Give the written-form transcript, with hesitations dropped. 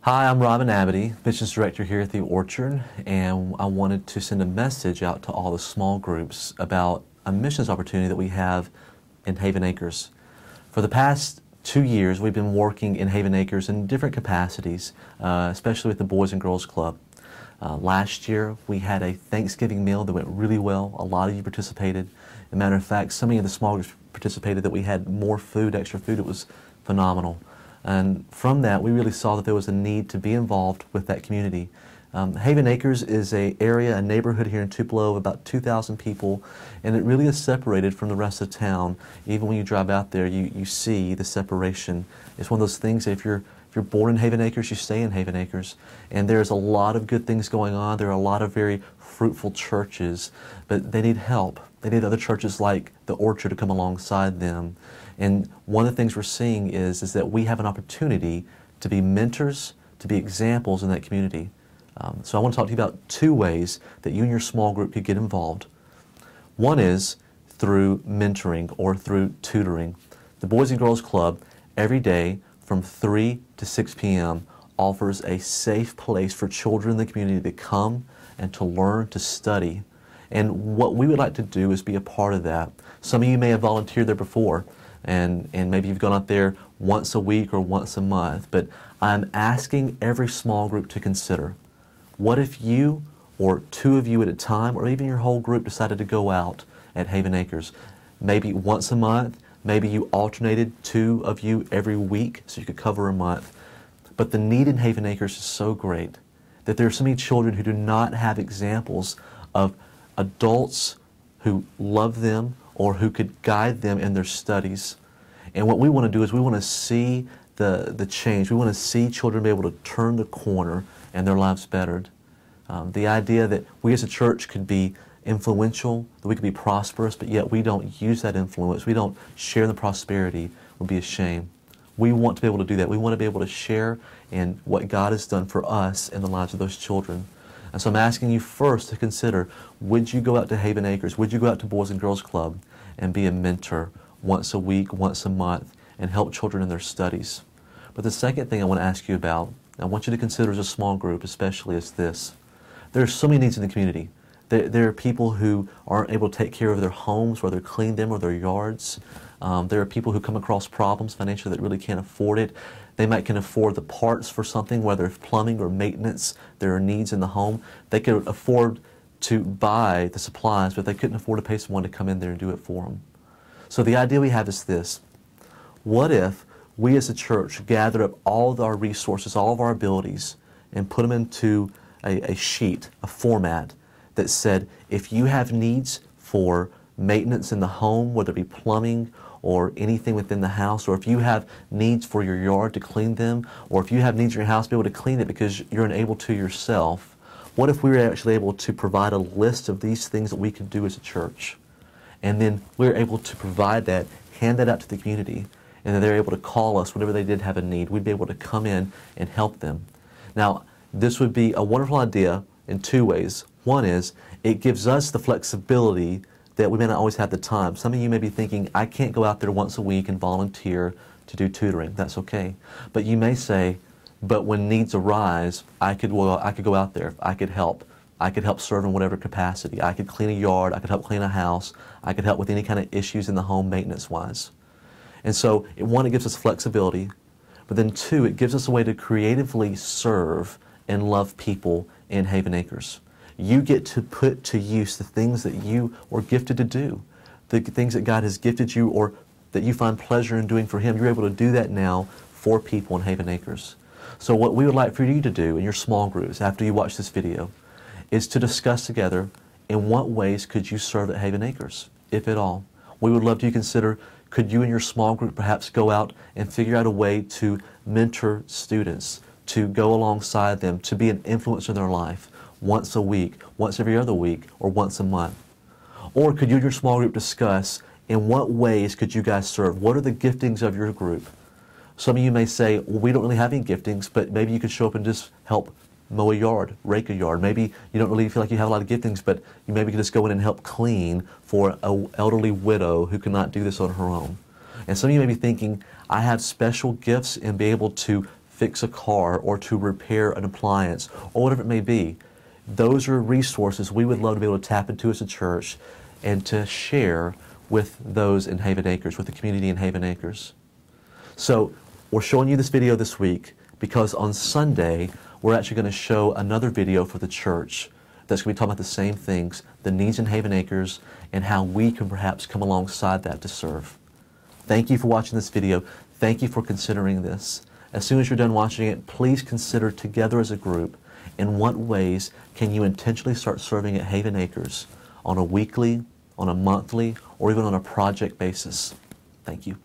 Hi, I'm Robbyn Abedi, Missions Director here at the Orchard, and I wanted to send a message out to all the small groups about a missions opportunity that we have in Haven Acres. For the past 2 years, we've been working in Haven Acres in different capacities, especially with the Boys and Girls Club. Last year, we had a Thanksgiving meal that went really well. A lot of you participated. As a matter of fact, so many of the small groups participated that we had more food, extra food. It was phenomenal. And from that, we really saw that there was a need to be involved with that community. Haven Acres is an area, a neighborhood here in Tupelo of about 2,000 people, and it really is separated from the rest of town. Even when you drive out there, you see the separation. It's one of those things that if you're born in Haven Acres, you stay in Haven Acres. And there's a lot of good things going on. There are a lot of very fruitful churches, but they need help. They need other churches like the Orchard to come alongside them. And one of the things we're seeing is that we have an opportunity to be mentors, to be examples in that community. So I want to talk to you about 2 ways that you and your small group could get involved. One is through mentoring or through tutoring. The Boys and Girls Club every day from 3 to 6 p.m. offers a safe place for children in the community to come and to learn, to study. And what we would like to do is be a part of that. Some of you may have volunteered there before, and maybe you've gone out there once a week or once a month, but I'm asking every small group to consider, what if you or 2 of you at a time, or even your whole group, decided to go out at Haven Acres? Maybe once a month, maybe you alternated 2 of you every week so you could cover a month. But the need in Haven Acres is so great that there are so many children who do not have examples of adults who love them or who could guide them in their studies. And what we want to do is we want to see the change. We want to see children be able to turn the corner and their lives bettered. The idea that we as a church could be influential, that we could be prosperous, but yet we don't use that influence, we don't share the prosperity, would be a shame. We want to be able to do that. We want to be able to share in what God has done for us in the lives of those children. And so I'm asking you first to consider, would you go out to Haven Acres? Would you go out to Boys and Girls Club and be a mentor once a week, once a month, and help children in their studies? But the second thing I want to ask you about, I want you to consider as a small group especially, is this. There are so many needs in the community. There are people who aren't able to take care of their homes, whether clean them or their yards. There are people who come across problems financially that really can't afford it. They might can afford the parts for something, whether it's plumbing or maintenance. There are needs in the home. They could afford to buy the supplies, but they couldn't afford to pay someone to come in there and do it for them. So the idea we have is this. What if we as a church gathered up all of our resources, all of our abilities, and put them into a sheet, a format that said, if you have needs for maintenance in the home, whether it be plumbing or anything within the house, or if you have needs for your yard to clean them, or if you have needs in your house to be able to clean it because you're unable to yourself, what if we were actually able to provide a list of these things that we could do as a church? And then we're able to provide that, hand that out to the community, and then they're able to call us whenever they did have a need. We'd be able to come in and help them. Now, this would be a wonderful idea in 2 ways. One is, it gives us the flexibility that we may not always have the time. Some of you may be thinking, I can't go out there once a week and volunteer to do tutoring. That's okay. But you may say, but when needs arise, I could go out there. I could help. I could help serve in whatever capacity. I could clean a yard. I could help clean a house. I could help with any kind of issues in the home maintenance-wise. And so, 1, it gives us flexibility. But then 2, it gives us a way to creatively serve and love people in Haven Acres. You get to put to use the things that you were gifted to do, the things that God has gifted you or that you find pleasure in doing for Him. You're able to do that now for people in Haven Acres. So what we would like for you to do in your small groups after you watch this video is to discuss together in what ways could you serve at Haven Acres, if at all. We would love to consider, could you and your small group perhaps go out and figure out a way to mentor students, to go alongside them, to be an influence in their life once a week, once every other week, or once a month? Or could you and your small group discuss in what ways could you guys serve? What are the giftings of your group? Some of you may say, well, we don't really have any giftings, but maybe you could show up and just help mow a yard, rake a yard. Maybe you don't really feel like you have a lot of giftings, but you maybe could just go in and help clean for an elderly widow who cannot do this on her own. And some of you may be thinking, I have special gifts and be able to fix a car or to repair an appliance or whatever it may be. Those are resources we would love to be able to tap into as a church and to share with those in Haven Acres, with the community in Haven Acres. So we're showing you this video this week because on Sunday we're actually going to show another video for the church that's going to be talking about the same things, the needs in Haven Acres, and how we can perhaps come alongside that to serve. Thank you for watching this video. Thank you for considering this. As soon as you're done watching it, please consider together as a group in what ways can you intentionally start serving at Haven Acres on a weekly, on a monthly, or even on a project basis. Thank you.